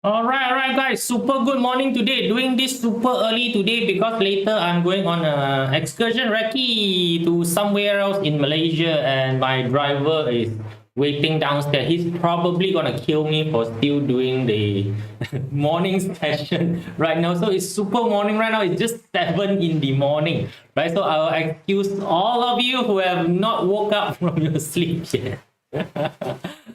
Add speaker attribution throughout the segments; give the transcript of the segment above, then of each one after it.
Speaker 1: All right, guys. Super good morning today. Doing this super early today because later I'm going on a excursion recce to somewhere else in Malaysia, and my driver is waiting downstairs. He's probably gonna kill me for still doing the morning session right now. So it's super morning right now. It's just 7 in the morning, right? So I'll excuse all of you who have not woke up from your sleep yet.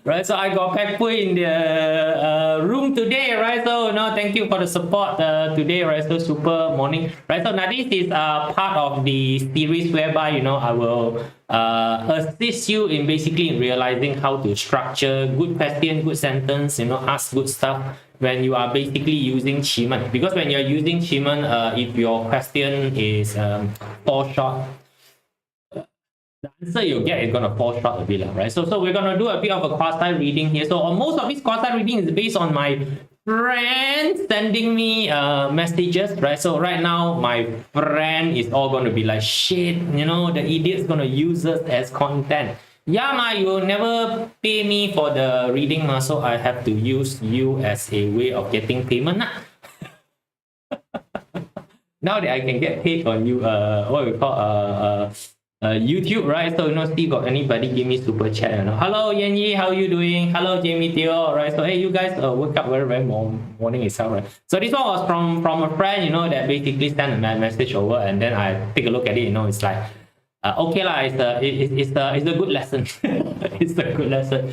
Speaker 1: Right, so I got Pepper in the room today, right? So no, thank you for the support today, right? So super morning, right? So now this is part of the series whereby I will assist you in basically realizing how to structure good question, good sentence, ask good stuff when you are basically using QiMen. Because when you're using QiMen, if your question is fall short, the answer you get is going to fall short a bit, right? So we're going to do a bit of a quasi reading here. So most of this quasi reading is based on my friends sending me messages, right? So right now my friend is all going to be like, shit, the idiot's going to use us as content. Yeah, you will never pay me for the reading, so I have to use you as a way of getting payment. Now that I can get paid on you, what we call YouTube, right? So still got anybody give me super chat. Hello Yan Yi, how you doing? Hello Jamie Teo, right? So hey, you guys wake up very morning itself, right? So this one was from a friend, that basically sent a message over, and then I take a look at it. It's like, okay lah, it's a good lesson. It's a good lesson.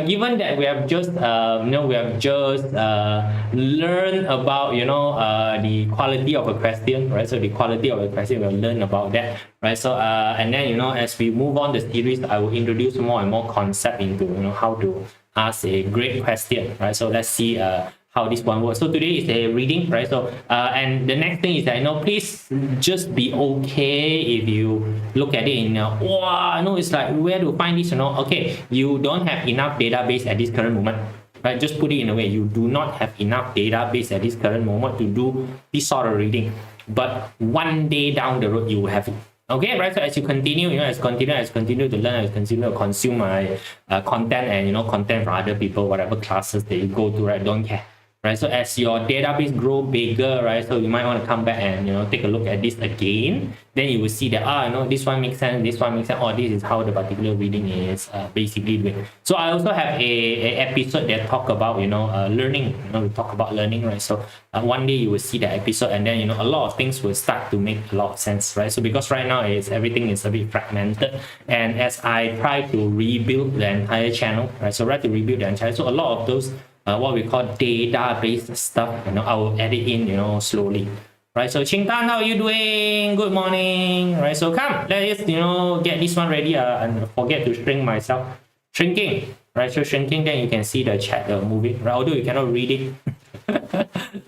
Speaker 1: Given that we have just learned about the quality of a question, right? So the quality of a question, we'll learn about that, right? So and then as we move on the series, I will introduce more and more concept into how to ask a great question, right? So let's see how this one works. So today is a reading, right? So and the next thing is that please just be okay if you look at it in wow, it's like where to find this, okay, you don't have enough database at this current moment, right? Just put it in a way, you do not have enough database at this current moment to do this sort of reading, but one day down the road you will have it. Okay, right? So as you continue, as continue to learn, as continue to consume my content and content from other people, whatever classes that you go to, right? Don't care. Right, so as your database grow bigger, right, so you might want to come back and take a look at this again. Then you will see that this one makes sense, this one makes sense, or this is how the particular reading is basically doing. So I also have a episode that talk about learning. We talk about learning, right? So one day you will see that episode, and then a lot of things will start to make a lot of sense, right? So because right now everything is a bit fragmented, and as I try to rebuild the entire channel, right? So to rebuild the entire, so a lot of those what we call database stuff, I will add it in, slowly, right? So Ching Tan, how are you doing? Good morning, right? So come, let's get this one ready, and forget to shrink myself. Shrinking, right? So shrinking, then you can see the chat moving, right? Although you cannot read it.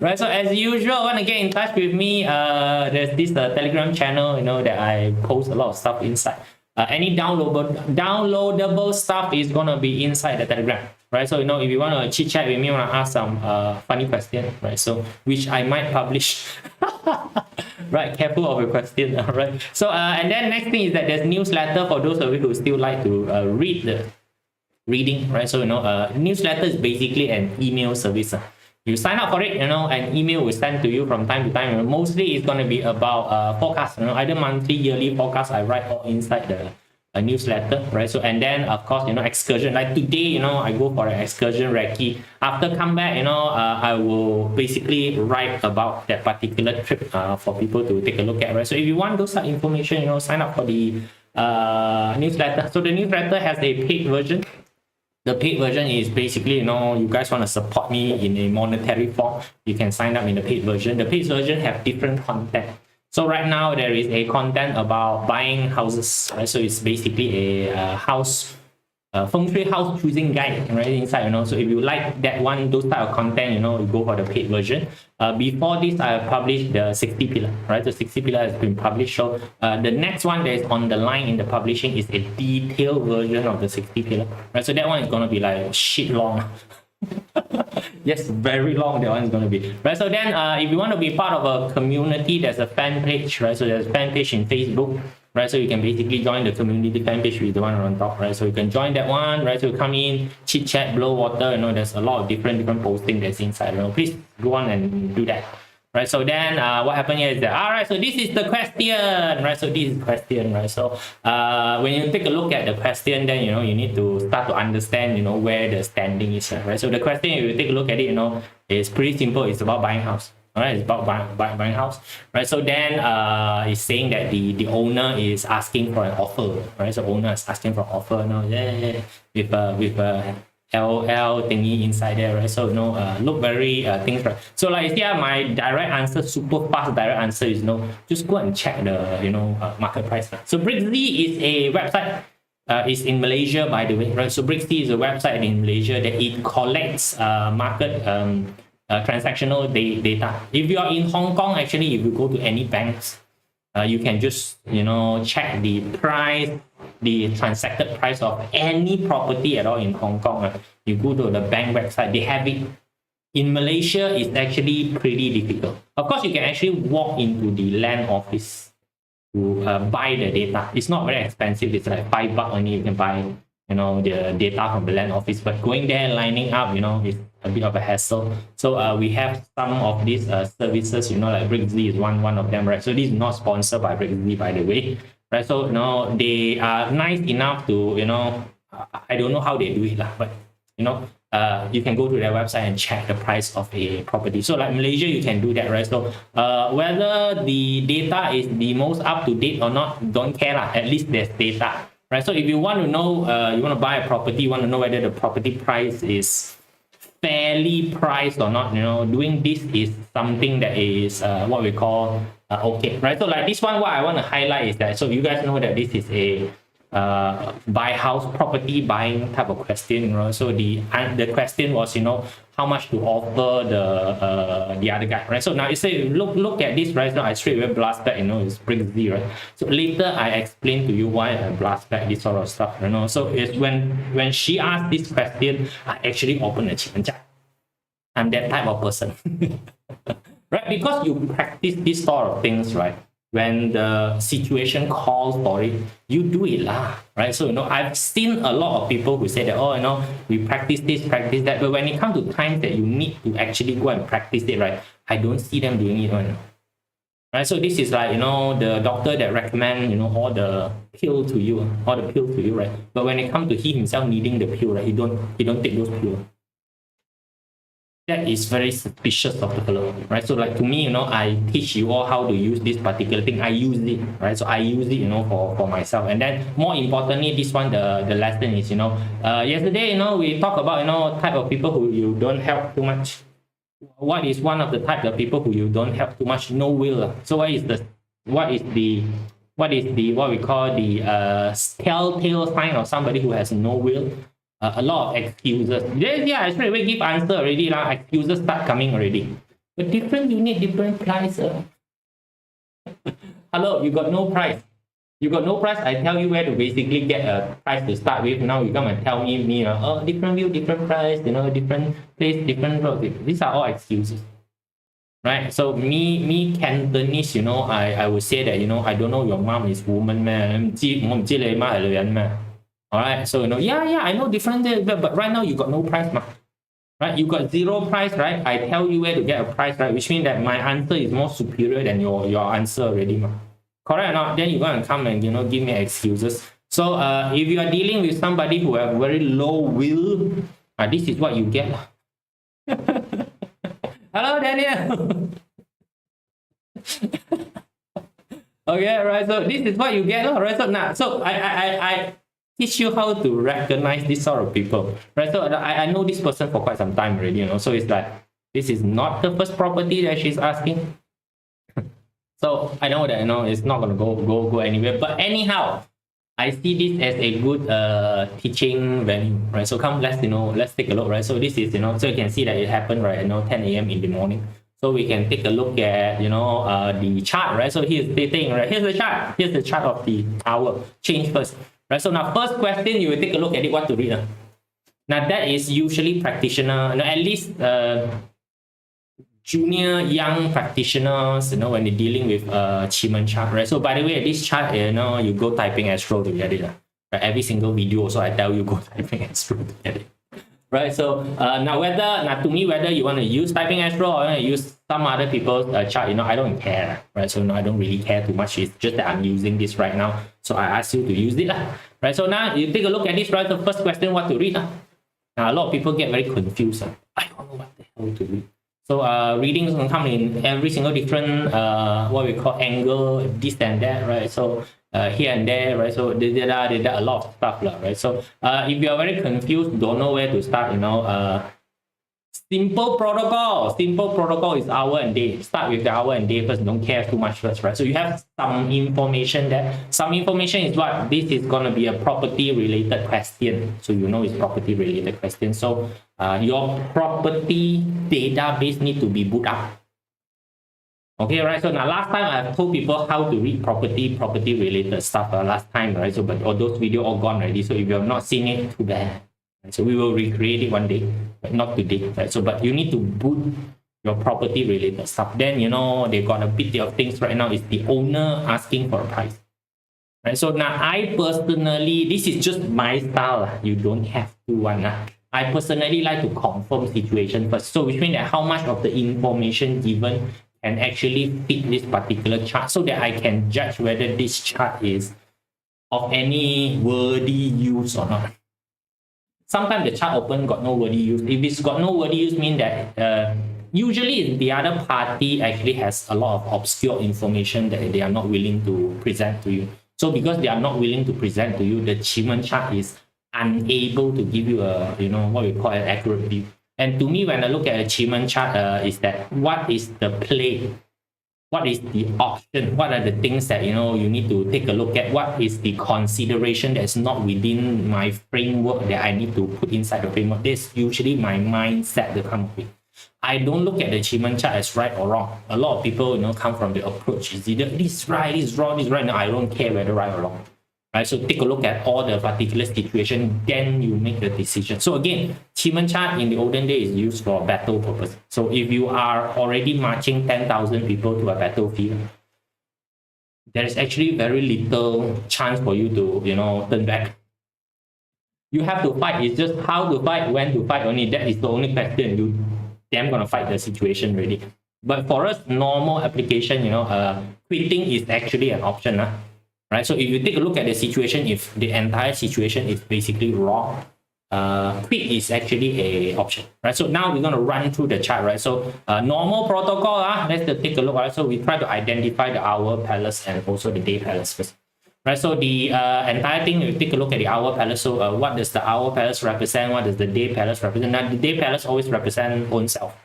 Speaker 1: Right, so as usual, want to get in touch with me, there's this Telegram channel, that I post a lot of stuff inside. Any downloadable stuff is gonna be inside the Telegram, right? So if you want to chit chat with me, want to ask some funny question, right? So which I might publish. Right, careful of your question. Right. So and then next thing is that there's newsletter for those of you who still like to read the reading, right? So newsletter is basically an email service. You sign up for it, an email will send to you from time to time. Mostly it's going to be about forecast, either monthly, yearly forecast. I write all inside the newsletter, right? So and then of course excursion, like today, I go for an excursion recce. After come back, I will basically write about that particular trip for people to take a look at, right? So if you want those information, sign up for the newsletter. So the newsletter has a paid version. The paid version is basically, you guys want to support me in a monetary form, you can sign up in the paid version. The paid version have different content. So right now there is a content about buying houses, right? So it's basically a house feng shui house choosing guide, right, inside. So if you like that one, those type of content, you go for the paid version. Before this, I published the 60 pillar, right? The 60 pillar has been published. So the next one that is on the line in the publishing is a detailed version of the 60 pillar, right? So that one is going to be like shit long. Yes, very long that one is going to be, right? So then if you want to be part of a community, there's a fan page, right? So there's a fan page in Facebook. right? So you can basically join the community fan page with the one on top, right? So you can join that one, right? So come in, chit chat, blow water, there's a lot of different posting that's inside, please go on and do that. Right, so then what happened here is that, all right, so this is the question, right? So this is question, right? So when you take a look at the question, then you need to start to understand where the standing is, right? So the question, if you take a look at it, is pretty simple. It's about buying house. All right, it's about buying house, right? So then it's saying that the owner is asking for an offer, right? So owner is asking for an offer now, with a LL thingy inside there, right? So look very things, right? So like here, my direct answer, super fast direct answer is just go and check the market price. So Brixzy is a website. It's in Malaysia, by the way, right? So Brixzy is a website in Malaysia that it collects market transactional data. If you are in Hong Kong, actually, if you go to any banks, you can just check the price, the transacted price of any property at all in Hong Kong. You go to the bank website, they have it. In Malaysia, it's actually pretty difficult. Of course, you can actually walk into the land office to buy the data. It's not very expensive. It's like $5 only. You can buy the data from the land office. But going there, lining up, is a bit of a hassle. So we have some of these services, like Brixzy is one of them, right? So this is not sponsored by Brixzy, by the way, right? So they are nice enough to I don't know how they do it, but you can go to their website and check the price of a property. So like Malaysia, you can do that, right? So whether the data is the most up to date or not, don't care lah. At least there's data, right? So if you want to know, you want to buy a property, you want to know whether the property price is fairly priced or not, doing this is something that is what we call okay, right? So like this one, what I want to highlight is that, so you guys know that this is a buy house property buying type of question, right? So the question was how much to offer the other guy, right? So now you say look at this, right? So I straight away blast back, it's Brixzy, right? So later I explain to you why I blast back this sort of stuff, So it's when she asked this question, I actually open a QiMen chat. I'm that type of person. Right? Because you practice this sort of things, right? When the situation calls for it, you do it lah, right? So I've seen a lot of people who say that, we practice this, practice that, but when it comes to times that you need to actually go and practice it, right, I don't see them doing it, right? So this is like the doctor that recommend all the pill to you, right? But when it comes to he himself needing the pill, right, he don't take those pills. That is very suspicious of the fellow, right? So like to me, I teach you all how to use this particular thing. I use it, right? So I use it, for myself. And then more importantly, this one, the lesson is, yesterday, we talk about, type of people who you don't help too much. What is one of the type of people who you don't help too much? No will. So what we call the telltale sign of somebody who has no will? A lot of excuses. Yeah, I straight away give answer already lah. Excuses start coming already. But different unit, different price. Hello, you got no price. You got no price. I tell you where to basically get a price to start with. Now you come and tell me, different view, different price, different place, different road. These are all excuses. Right? So me Cantonese, I would say that, I don't know your mom is woman, man. All right, so yeah, I know different, but right now you got no price, right? You got zero price, right? I tell you where to get a price, right? Which means that my answer is more superior than your answer already, correct or not? Then you're going to come and give me excuses. So if you are dealing with somebody who have very low will, this is what you get. Hello, Daniel. Okay, right. So this is what you get, right? So now, so I teach you how to recognize this sort of people, right? So I know this person for quite some time already, So it's like, this is not the first property that she's asking. So I know that, it's not going to go anywhere. But anyhow, I see this as a good teaching venue, right? So come, let's take a look, right? So this is, so you can see that it happened, right? 10 a.m. in the morning. So we can take a look at, the chart, right? So here's the thing, right? Here's the chart. Here's the chart of the hour. Change first. Right, so now first question, you will take a look at it, what to read. Now that is usually practitioner, at least junior young practitioners, when they're dealing with QiMen chart, right? So by the way, this chart, you go typing Astro to get it. Right? Every single video, so I tell you go typing Astro to get it. Right, so now to me, whether you want to use typing Astro or use some other people's chart, I don't care, right? So I don't really care too much. It's just that I'm using this right now, so I ask you to use it, right? So now you take a look at this, right? The first question, what to read, Now a lot of people get very confused. I don't know what the hell to read. So readings can come in every single different what we call angle, this and that, right? So here and there, right? So there are a lot of stuff, right? So if you are very confused, don't know where to start, simple protocol is hour and day. Start with the hour and day first. Don't care too much first, right? So you have some information there. Some information is what this is going to be a property related question. So it's property related question. So your property database need to be boot up. Okay, right? So now last time I've told people how to read property related stuff last time, right? So but all those videos all gone already. So if you have not seen it, too bad. Right? So we will recreate it one day, but not today, right? So but you need to boot your property related stuff. Then they got a bit of things right now is the owner asking for a price. Right? So now I personally, this is just my style. You don't have to one. I personally like to confirm situation first. So which means that how much of the information given can actually fit this particular chart so that I can judge whether this chart is of any worthy use or not. Sometimes the chart open got no worthy use. If it's got no worthy use, mean that usually the other party actually has a lot of obscure information that they are not willing to present to you. So because they are not willing to present to you, the QiMen chart is unable to give you a what we call an accurate view. And to me, when I look at a QiMen chart, is that what is the play? What is the option? What are the things that you need to take a look at? What is the consideration that's not within my framework that I need to put inside the framework? This usually my mindset to come up with. I don't look at the QiMen chart as right or wrong. A lot of people come from the approach is either this right, this wrong, this right. Now I don't care whether right or wrong. Right, so take a look at all the particular situation, then you make the decision. So again, QiMen chart in the olden days is used for battle purpose. So if you are already marching 10,000 people to a battlefield, there is actually very little chance for you to turn back. You have to fight. It's just how to fight, when to fight only. That is the only question. You damn gonna fight the situation really. But for us, normal application, quitting is actually an option. Right, so if you take a look at the situation, if the entire situation is basically wrong, quit is actually a option, right? So now we're going to run through the chart, right? So normal protocol, let's take a look, right? So we try to identify the hour palace and also the day palace first, right? So the entire thing, we take a look at the hour palace. So what does the hour palace represent? What does the day palace represent? Now the day palace always represent own self.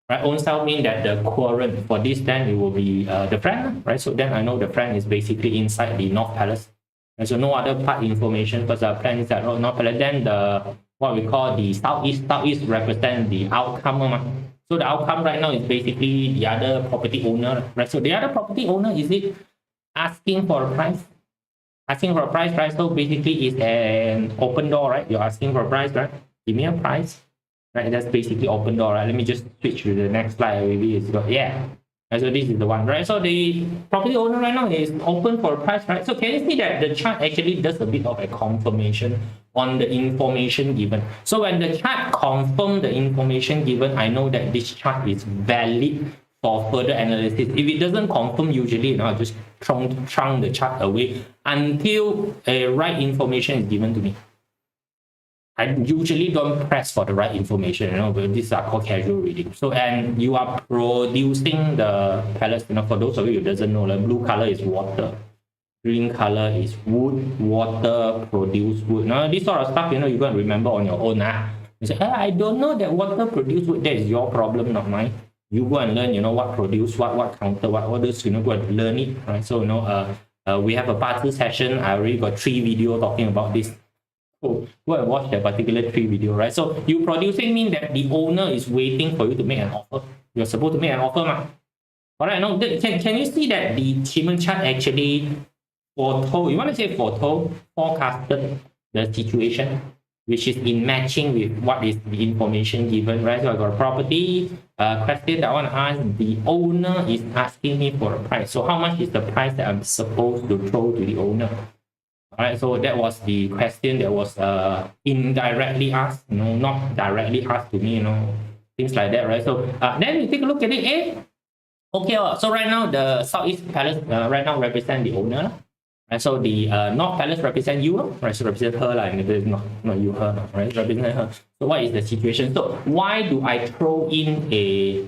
Speaker 1: Right, own self means that the querent for this, then it will be the friend, right? So then I know the friend is basically inside the North Palace. And so no other part information because the friend is at North Palace. Then the what we call the Southeast represent the outcome. So the outcome right now is basically the other property owner, right? So the other property owner, is it asking for a price? Asking for a price, right? So basically it's an open door, right? You're asking for a price, right? Give me a price. Right, that's basically open door, right? Let me just switch to the next slide. Maybe it's got, yeah. And so this is the one, right? So the property owner right now is open for a price, right? So can you see that the chart actually does a bit of a confirmation on the information given? So when the chart confirms the information given, I know that this chart is valid for further analysis. If it doesn't confirm, usually I'll just trunk the chart away until a right information is given to me. I usually don't press for the right information, but these are called casual reading. So, and you are producing the pellets, for those of you who doesn't know, the blue color is water, green color is wood, water produce wood. Now, this sort of stuff, you're going to remember on your own. You say, I don't know that water produce wood. That is your problem, not mine. You go and learn, what produce, what counter, what orders, go and learn it, right? So, we have a part 2 session. I already got 3 videos talking about this. So go and watch that particular 3 video, right? So you producing means that the owner is waiting for you to make an offer. You're supposed to make an offer, all right, now can you see that the QiMen chart actually forecasted the situation? which is in matching with what is the information given, right? So I got a property question that I want to ask. The owner is asking me for a price. So how much is the price that I'm supposed to throw to the owner? All right, so that was the question that was indirectly asked, you know, not directly asked to me, you know, things like that, right? So then you take a look at it. Okay, so right now the Southeast Palace right now represent the owner. Right, so the North Palace represent you, right? So represent her, like, not you, her, right? Represent her. So what is the situation? So why do I throw in a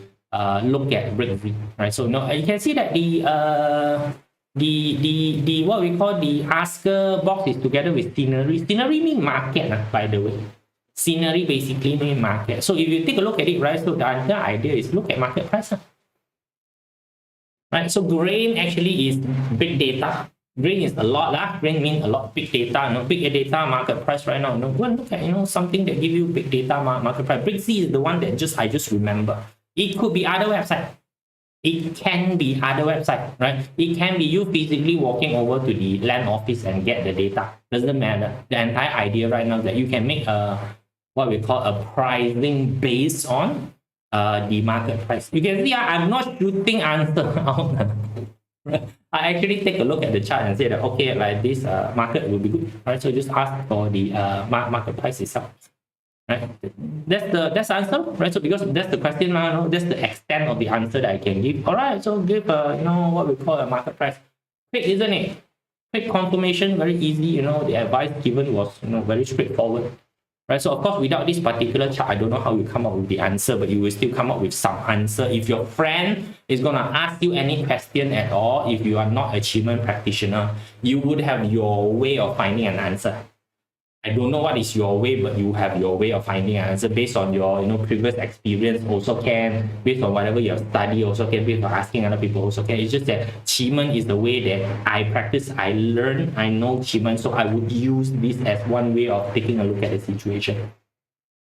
Speaker 1: look at Brixie, right? So now you can see that the what we call the asker box is together with scenery. Scenery means market, by the way. Scenery basically means market. So if you take a look at it, right? So the idea is look at market price, right? So grain actually is big data. Grain is a lot, grain means a lot. Big data, big data market price right now. Go and look at something that give you big data market price. Brixie is the one that I just remember. It could be other website. It can be other website, right? It can be you physically walking over to the land office and get the data. Doesn't matter. The entire idea right now is that you can make what we call a pricing based on the market price. You can see I'm not shooting answer out. I actually take a look at the chart and say that okay, like this market will be good, right? So just ask for the market price itself. Right? That's the answer, right? So because that's the question, that's the extent of the answer that I can give. All right, so give what we call a market price. Quick, isn't it? Quick confirmation, very easy. The advice given was very straightforward, right? So of course, without this particular chart, I don't know how you come up with the answer, but you will still come up with some answer. If your friend is gonna ask you any question at all, if you are not a QiMen practitioner, you would have your way of finding an answer. I don't know what is your way, but you have your way of finding an answer based on your previous experience. Also can based on whatever you have studied. Also can based on asking other people. Also can. It's just that QiMen is the way that I practice. I learn. I know QiMen, so I would use this as one way of taking a look at the situation.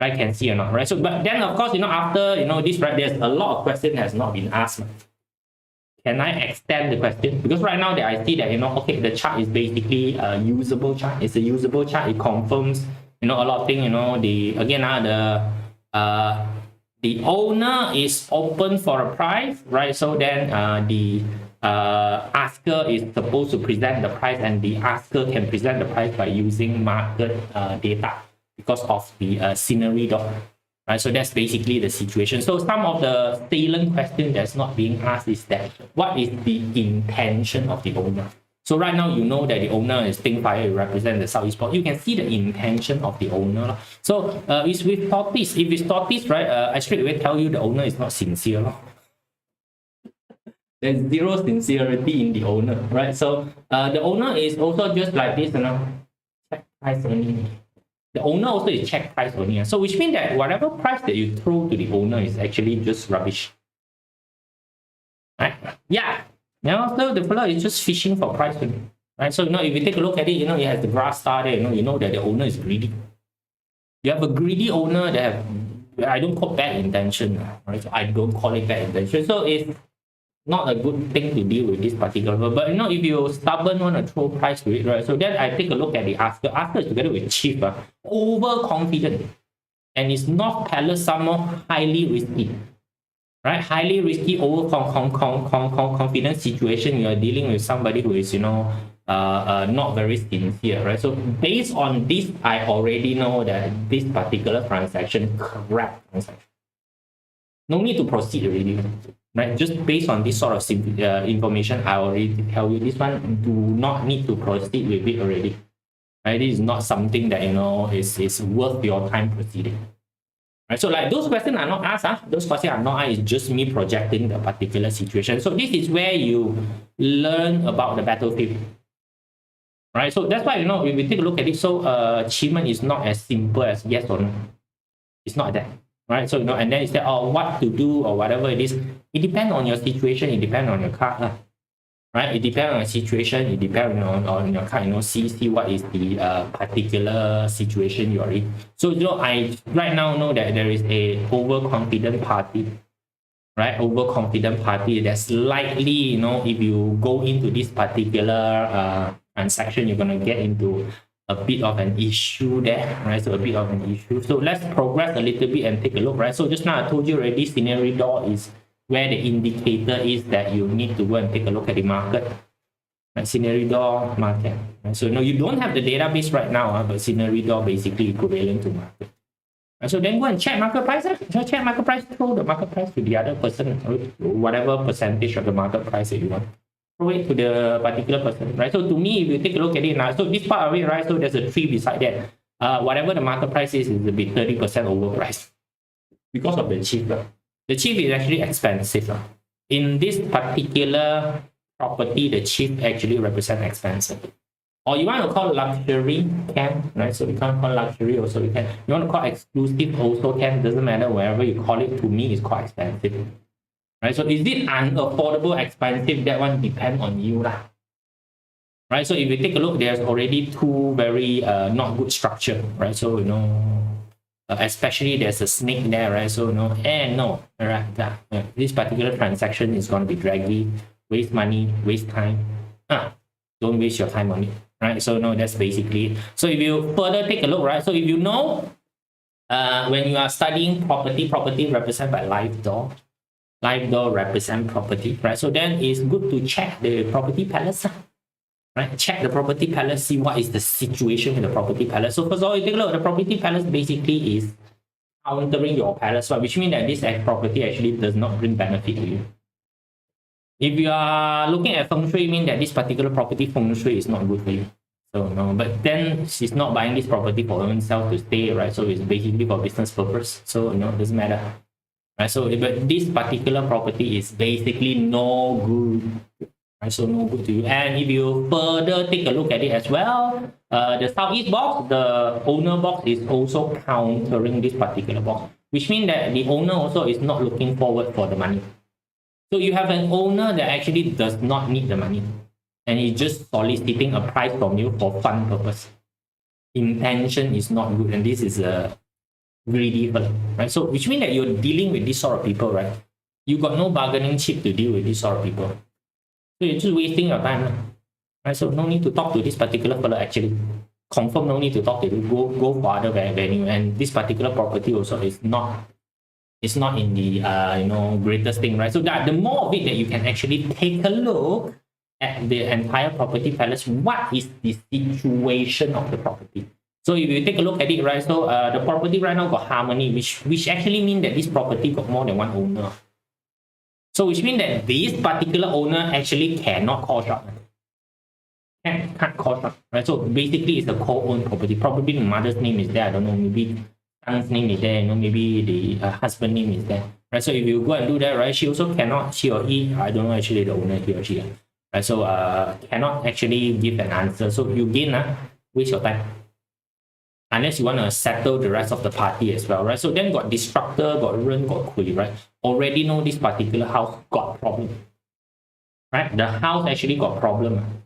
Speaker 1: Right? Can see or not? Right. So, but then of course after this, right, there's a lot of questions has not been asked. Can I extend the question? Because right now that I see that, okay, the chart is basically a usable chart. It's a usable chart. It confirms, a lot of things, the owner is open for a price, right? So then the asker is supposed to present the price, and the asker can present the price by using market data because of the scenery dot. Right, so that's basically the situation. So some of the salient question that's not being asked is that what is the intention of the owner? So right now you know that the owner is Ting Fire, represent the Southeast Port. You can see the intention of the owner. So it's with tortoise. If it's tortoise, right, I straight away tell you the owner is not sincere. There's zero sincerity in the owner, right? So the owner is also just like this, check price only. The owner also is check price only. So which means that whatever price that you throw to the owner is actually just rubbish. Right? Yeah. Now so the fellow is just fishing for price only. Right? So if you take a look at it, it has the grass star there, you know that the owner is greedy. You have a greedy owner that have, I don't call bad intention, right? So I don't call it bad intention. So it's not a good thing to deal with this particular, but if you stubborn want to throw price to it, right? So then I take a look at the asker. Asker is together with chief, overconfident, and it's North Palace somehow highly risky, right? Highly risky, overconfident situation. You are dealing with somebody who is not very sincere, right? So based on this, I already know that this particular transaction, correct transaction. No need to proceed already. Right? Just based on this sort of information, I already tell you this one, do not need to proceed with it already. Right? This is not something that is worth your time proceeding. Right? So like those questions are not asked. Those questions are not asked. It's just me projecting the particular situation. So this is where you learn about the battlefield. Right? So that's why if we take a look at it, so QiMen is not as simple as yes or no. It's not that. Right? So and then it's that what to do or whatever it is. It depends on your situation. It depends on your card, right? It depends on your situation. It depends on your card. See what is the particular situation you are in. So I right now know that there is a overconfident party, right? Overconfident party that's likely, if you go into this particular transaction, you're gonna get into a bit of an issue there, right? So a bit of an issue. So let's progress a little bit and take a look, right? So just now I told you already, scenario door is where the indicator is that you need to go and take a look at the market. Right? Scenario door market. Right? So no, you don't have the database right now, but scenario door basically equivalent to market. Right? So then go and check market price. So check market price, throw the market price to the other person, whatever percentage of the market price that you want. Throw it to the particular person, right? So to me, if you take a look at it now, so this part of it, right? So there's a tree beside that. Whatever the market price is a bit 30% overpriced because of the chief. The chief is actually expensive. In this particular property, the chief actually represents expensive. Or you want to call luxury, can, right? So you can't call luxury also, you can. You want to call exclusive also can, doesn't matter, wherever you call it, to me, it's quite expensive. Right? So is it unaffordable, expensive? That one depends on you. Right? So if you take a look, there's already two very not good structure. Right? So, especially there's a snake there. Right? So, no. Right? This particular transaction is going to be draggy, waste money, waste time. Don't waste your time on it. Right? So, no, that's basically it. So if you further take a look, right? So if you know, when you are studying property represented by live door. Live door represent property, right? So then it's good to check the property palace, right? Check the property palace, see what is the situation with the property palace. So first of all, you take a look, the property palace basically is countering your palace, right? Which means that this property actually does not bring benefit to you. If you are looking at feng shui, mean that this particular property feng shui is not good for you. So no, but then she's not buying this property for her own self to stay, right? So it's basically for business purpose. So it doesn't matter. Right, so but this particular property is basically no good. Right, so no good to you. And if you further take a look at it as well, the southeast box, the owner box is also countering this particular box, which means that the owner also is not looking forward for the money. So you have an owner that actually does not need the money, and he's just soliciting a price from you for fun purpose. Intention is not good, and this is a greedy fellow, right? So which means that you're dealing with this sort of people, right? You got no bargaining chip to deal with this sort of people. So you're just wasting your time, right? So no need to talk to this particular fellow actually. Confirm no need to talk to you. Go for other venue. And this particular property also is not in the greatest thing, right? So that the more of it that you can actually take a look at the entire property palace, what is the situation of the property? So if you take a look at it, right, so the property right now got harmony, which actually means that this property got more than one owner. So which means that this particular owner actually cannot call shot. Can't call shot, right? So basically it's a co-owned property. Probably the mother's name is there, I don't know, maybe son's name is there, maybe the husband name is there. Right? So if you go and do that, right, she also cannot, she or he, I don't know actually the owner, he or she. Right? So cannot actually give an answer. So you gain, waste your time. Unless you want to settle the rest of the party as well, right? So then got destructor, got run, got kui, right? Already know this particular house got problem, right? The house actually got problem,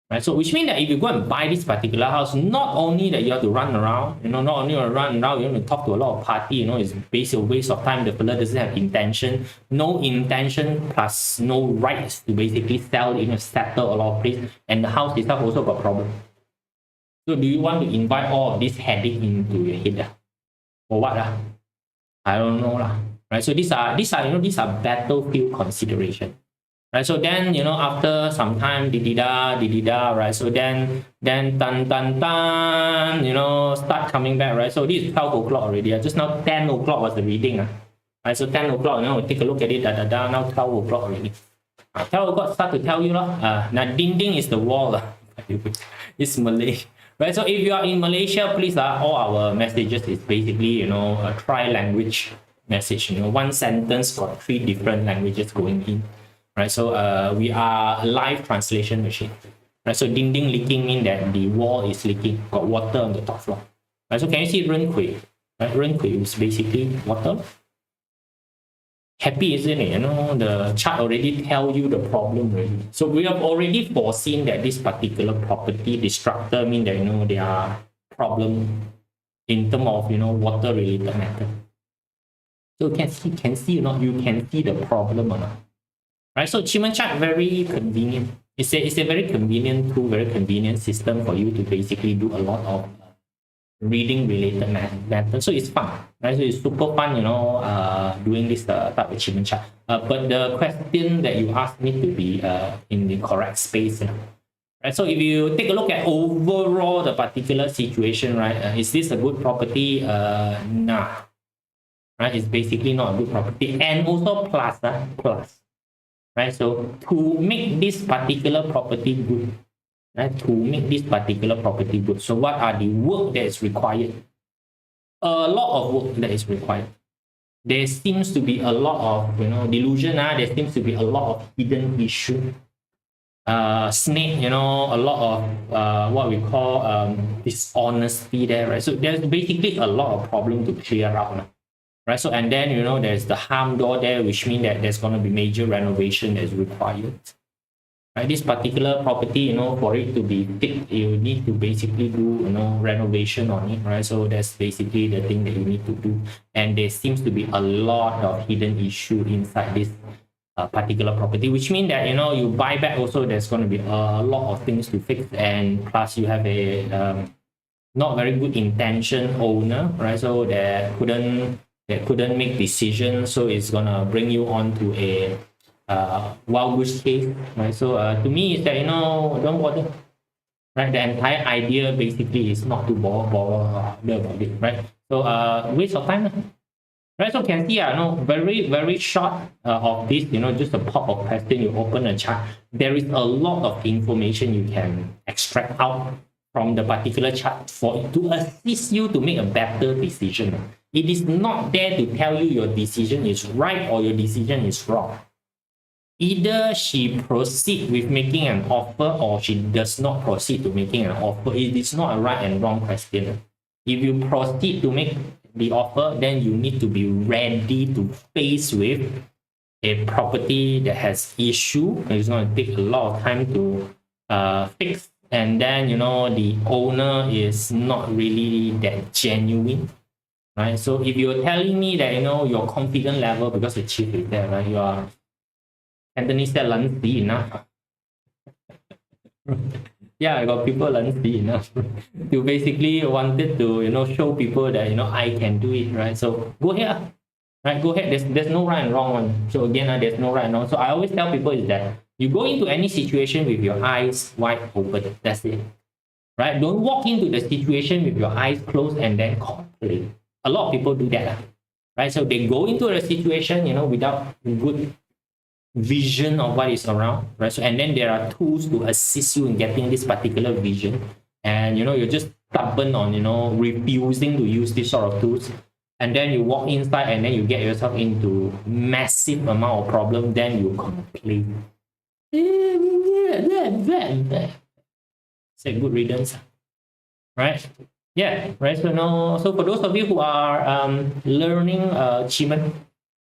Speaker 1: right? So which means that if you go and buy this particular house, not only that you have to run around, not only run around, you have to talk to a lot of party, it's basically a waste of time. The fella doesn't have intention, no intention plus no rights to basically sell, settle a lot of place, and the house itself also got problem. So do you want to invite all of this headache into your head? For what? I don't know. Right? So these are battlefield consideration. Right? So then, after some time, right? So then start coming back, right? So this is 12 o'clock already. Just now 10 o'clock was the reading. Right? So 10 o'clock, we take a look at it, now 12 o'clock already. 12 o'clock start to tell you, now dinding is the wall. It's Malay. Right, so if you are in Malaysia, please, all our messages is basically, a tri-language message. One sentence got 3 different languages going in. Right, so we are a live translation machine. Right, so dinding leaking means that the wall is leaking, got water on the top floor. Right, so can you see ren kui? Right, ren kui is basically water. Happy, isn't it? The chart already tell you the problem already. So we have already foreseen that this particular property destructor mean that there are problem in terms of water related matter. So you can see you can see the problem or not. Right? So QiMen chart very convenient. it's a very convenient tool, very convenient system for you to basically do a lot of reading related methods. So it's fun, right? So it's super fun, doing this type of achievement chart. But the question that you asked me to be in the correct space, right? So if you take a look at overall the particular situation, right? Is this a good property? Nah, right? It's basically not a good property, and also plus, right? So to make this particular property good, right? To make this particular property good, so what are the work that is required? A lot of work that is required. There seems to be a lot of delusion. There seems to be a lot of hidden issue. Snake, a lot of what we call dishonesty there, right? So there's basically a lot of problem to clear out, right? So and then there's the harm door there, which means that there's going to be major renovation that's required. Right, this particular property, for it to be fixed, you need to basically do, renovation on it, right? So that's basically the thing that you need to do. And there seems to be a lot of hidden issue inside this particular property, which means that, you buy back also, there's going to be a lot of things to fix. And plus you have a not very good intention owner, right? So that couldn't make decisions. So it's going to bring you on to a wild goose chase, right? So to me, is that don't bother, right? The entire idea basically is not to bother about it, right? So waste of time, right? So can see very very short of this, just a pop of question. You open a chart, there is a lot of information you can extract out from the particular chart to assist you to make a better decision. It is not there to tell you your decision is right or your decision is wrong. Either she proceed with making an offer or she does not proceed to making an offer. It is not a right and wrong question. If you proceed to make the offer, then you need to be ready to face with a property that has issue. It's going to take a lot of time to fix. And then, the owner is not really that genuine, right? So if you're telling me that, your confidence level, because the chief is there, right? You are Anthony said "Lancy enough." Yeah, I got people "Lancy enough." You basically wanted to show people that I can do it, right? So go ahead, right? Go ahead. There's no right and wrong one. So again, there's no right and wrong. So I always tell people is that you go into any situation with your eyes wide open. That's it, right? Don't walk into the situation with your eyes closed and then complain. A lot of people do that, right? So they go into a situation without good vision of what is around, right? So and then there are tools to assist you in getting this particular vision, and you're just stubborn on refusing to use this sort of tools, and then you walk inside and then you get yourself into massive amount of problem, then you complain. It's a good riddance, right? Yeah, right. So for those of you who are learning QiMen,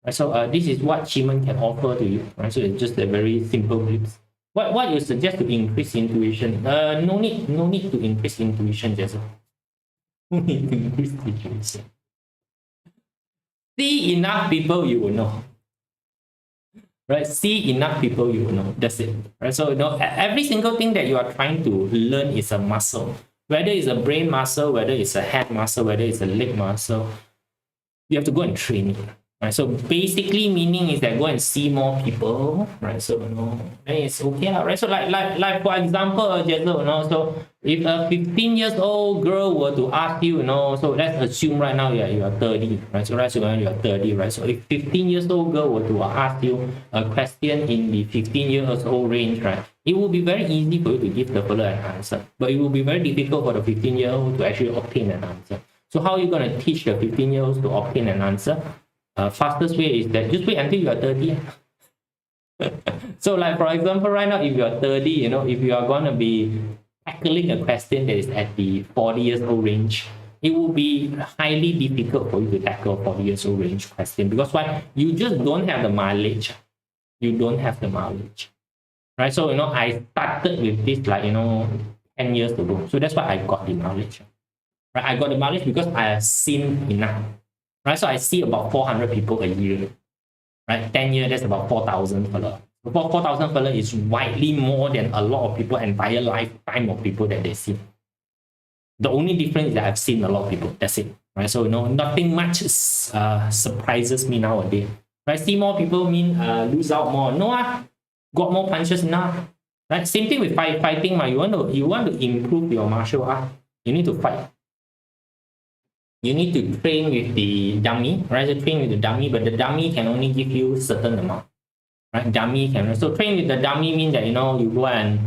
Speaker 1: right, so this is what QiMen can offer to you, right? So it's just a very simple glimpse. What you suggest to increase intuition? No need to increase intuition, just no need to increase intuition. See enough people, you will know. Right? See enough people, you will know. That's it. Right? So every single thing that you are trying to learn is a muscle. Whether it's a brain muscle, whether it's a head muscle, whether it's a leg muscle, you have to go and train it. Right, so basically meaning is that go and see more people, right? So then it's okay, right? So like for example, so if a 15 years old girl were to ask you, so let's assume right now you are 30, right? So let's assume you are 30, right? So if 15 years old girl were to ask you a question in the 15 years old range, right? It will be very easy for you to give the fellow an answer, but it will be very difficult for the 15-year-old to actually obtain an answer. So how are you going to teach the 15-year-olds to obtain an answer? Fastest way is that just wait until you are 30. So like for example, right now, if you are 30, if you are going to be tackling a question that is at the 40 years old range, it will be highly difficult for you to tackle a 40 years old range question, because why? You just don't have the mileage. You don't have the mileage, right? So I started with this 10 years ago, so that's why I got the knowledge, right? I got the knowledge because I have seen enough. Right, so I see about 400 people a year, right? 10 years, that's about 4,000 fellow. 4,000 fella is widely more than a lot of people, entire lifetime of people that they see. The only difference is that I've seen a lot of people. That's it. Right? So, nothing much surprises me nowadays. Right? See more people mean lose out more. No, got more punches now. Right? Same thing with fighting. You want to improve your martial art. You need to fight. You need to train with the dummy, right? So train with the dummy, but the dummy can only give you certain amount, right? Dummy can, so train with the dummy means that, you go and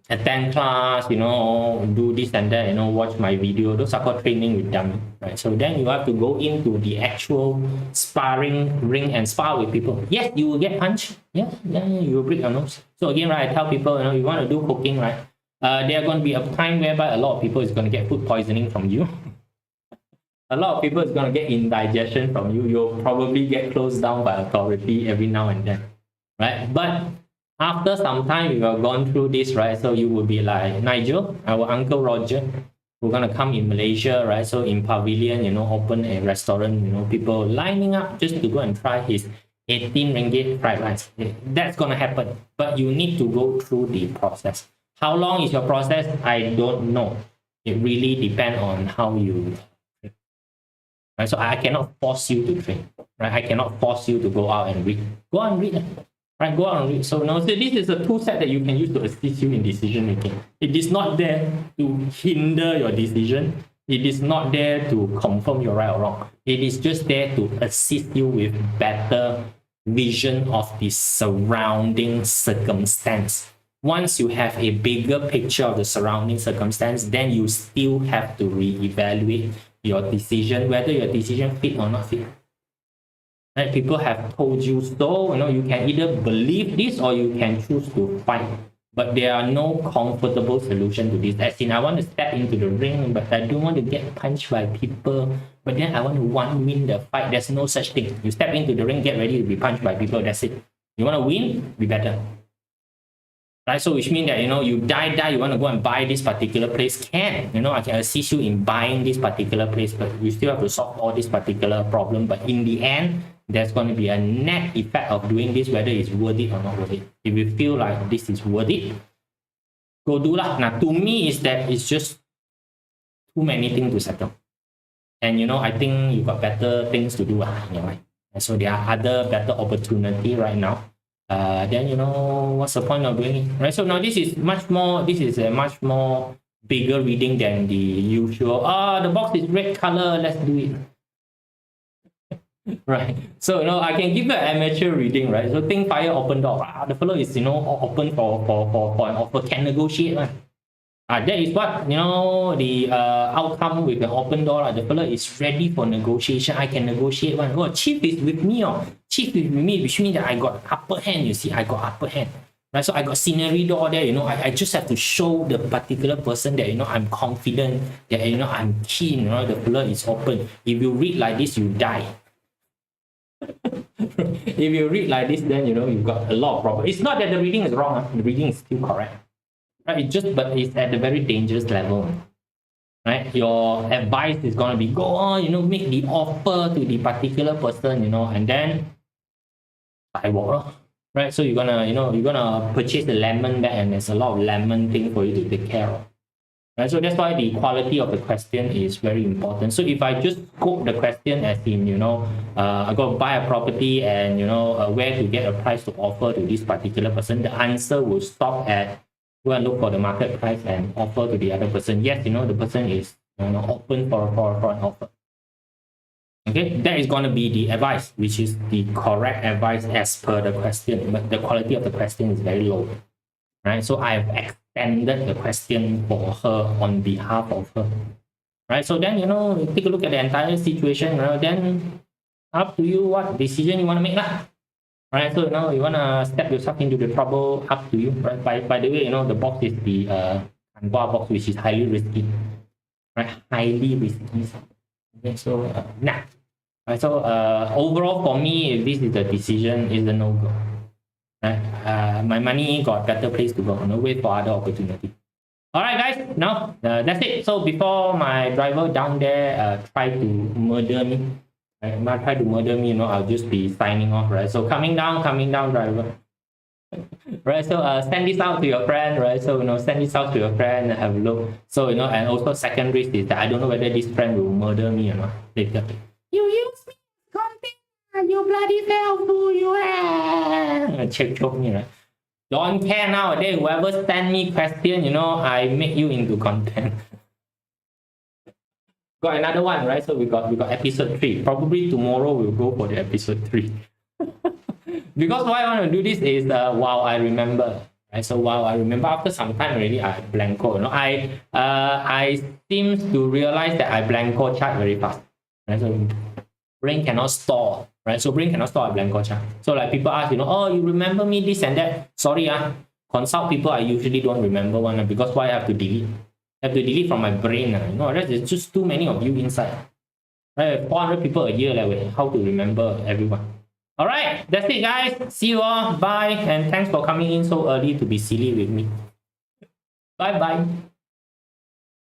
Speaker 1: attend class, do this and that, watch my video. Those are called training with dummy, right? So then you have to go into the actual sparring ring and spar with people. Yes, you will get punched. Yeah, then you will break your nose. So again, right, I tell people, you want to do cooking, right? There are going to be a time whereby a lot of people is going to get food poisoning from you. A lot of people is going to get indigestion from you. You'll probably get closed down by authority every now and then, right? But after some time, you have gone through this, right? So you will be like Nigel, our Uncle Roger. We're going to come in Malaysia, right? So in Pavilion, open a restaurant, people lining up just to go and try his 18 ringgit fried rice. That's going to happen. But you need to go through the process. How long is your process? I don't know. It really depends on how you... Right? So I cannot force you to train. Right? I cannot force you to go out and read. Go out and read. Right? Go out and read. So now, this is a tool set that you can use to assist you in decision making. It is not there to hinder your decision. It is not there to confirm you're right or wrong. It is just there to assist you with better vision of the surrounding circumstance. Once you have a bigger picture of the surrounding circumstance, then you still have to reevaluate your decision, whether your decision fit or not fit. Right? People have told you so, you can either believe this or you can choose to fight. But there are no comfortable solution to this. As in, I want to step into the ring, but I don't want to get punched by people. But then I want to win the fight. There's no such thing. You step into the ring, get ready to be punched by people. That's it. You want to win? Be better. Right? So which means that, you die, you want to go and buy this particular place, can. I can assist you in buying this particular place, but you still have to solve all this particular problem. But in the end, there's going to be a net effect of doing this, whether it's worth it or not worth it. If you feel like this is worth it, go do lah. Now, to me, is that it's just too many things to settle. And, I think you've got better things to do in your life. And so there are other better opportunity right now. Then, what's the point of doing it? Right? So now this is a much more bigger reading than the usual, the box is red color, let's do it. Right. So, I can give you an amateur reading, right? So think fire, open door. The fellow is, open for an offer, can negotiate. Right? That is what, the outcome with the open door. The fellow is ready for negotiation. I can negotiate one. Oh, chief is with me. Chief is with me, which means that I got upper hand. You see, I got upper hand. Right? So I got scenery door there. I just have to show the particular person that, I'm confident, that, I'm keen. The fellow is open. If you read like this, you die. If you read like this, then, you've got a lot of problems. It's not that the reading is wrong. The reading is still correct. Right? But it's at a very dangerous level. Right? Your advice is going to be, go on, make the offer to the particular person, and then I walk. Right? So you're gonna purchase the lemon bag, and there's a lot of lemon thing for you to take care of. Right? So that's why the quality of the question is very important. So if I just quote the question as in, I go buy a property and, where to get a price to offer to this particular person, the answer will stop at go and look for the market price and offer to the other person. Yes, the person is open for an offer. Okay, that is going to be the advice, which is the correct advice as per the question, but the quality of the question is very low. Right? So I've extended the question for her on behalf of her. Right? So then, take a look at the entire situation. Then up to you what decision you want to make. Right? So now you want to step yourself into the trouble, up to you. Right? By the way, the box is the Anwar box, which is highly risky. Right? Highly risky. Okay, so nah. Right? So overall for me, if this is the decision, is a no-go. Right? My money got better place to go. No wait for other opportunity. All right, guys. Now that's it. So before my driver down there try to murder me, Right? Might try to murder me, I'll just be signing off, right? So coming down, driver. Right, so send this out to your friend, right? So send this out to your friend and have a look. So and also second risk is that I don't know whether this friend will murder me or not later. You use me content, you bloody fool, you choke me, right? Don't care nowadays. Whoever send me question, I make you into content. Got another one, right? So we got episode 3. Probably tomorrow we'll go for the episode 3. Because why I want to do this is while I remember, right? So while I remember, after some time already, I blanco. I seems to realize that I blanco chart very fast. Right? So brain cannot store, right? So brain cannot store a blanco chart. So like people ask, oh, you remember me this and that? Sorry, consult people I usually don't remember one because why I have to delete? I have to delete from my brain. There's just too many of you inside. Right? 400 people a year, like, how to remember everyone? All right, that's it, guys. See you all. Bye. And thanks for coming in so early to be silly with me. Bye-bye.